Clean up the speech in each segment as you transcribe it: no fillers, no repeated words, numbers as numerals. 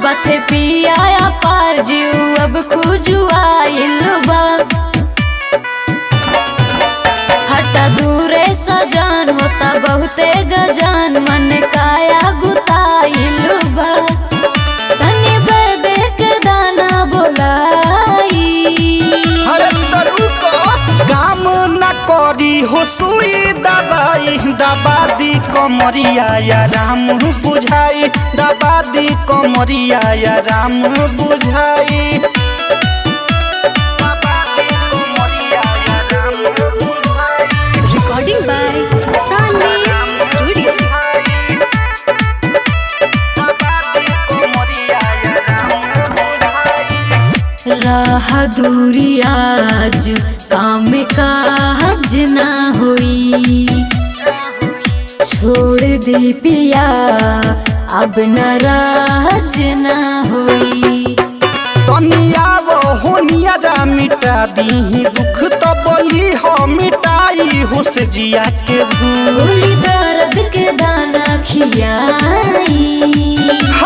बथे पिया पार जीव अब खुजुआइल बा। हटा दूरे सजान होता बहुते गजान मन काया गुताइल बा। तनी बदे के दाना बोलाई काम न करी हो सुई दवाई दबा दी कमरिया या राम बुझाई दबा दी कमरिया या राम बुझाई। Recording by studio. राह दूरी आज काम काज ना होई छोड़ दी पिया अब नाराज ना होई। तनिया वो होनिया मिटा दी दुख तो बोली हो मिटाई हो से जिया के भूल दर्द के दाना खियाई।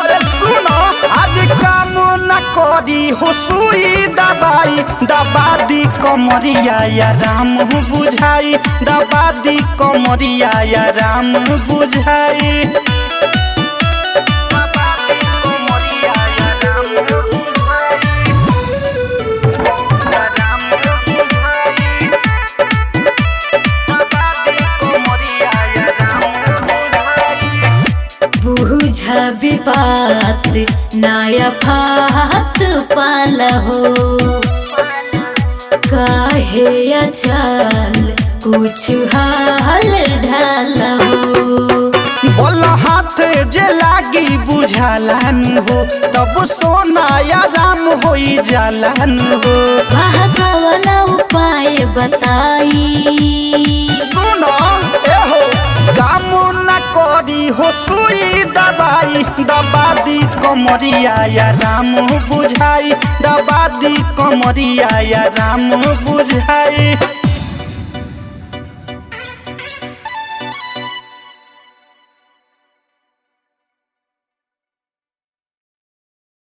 अरे सुनो आज काम न करी हो सुई दवाई दबा दी कमरिया या राम बुझाई दबा दी कमरिया या राम बुझाई। बुझा विपात नया फात पाला हो काहे अचाल कुछ हाल ढाल हो। बोल हाथ जे लागी बुझालन हो तब सोना या राम होई जालन हो। कवन उपाय बताई सुनो एहो काम न करी हो सुई दवाई दबा दी कमरिया या राम बुझाई दबा दी कमरिया या राम बुझाई।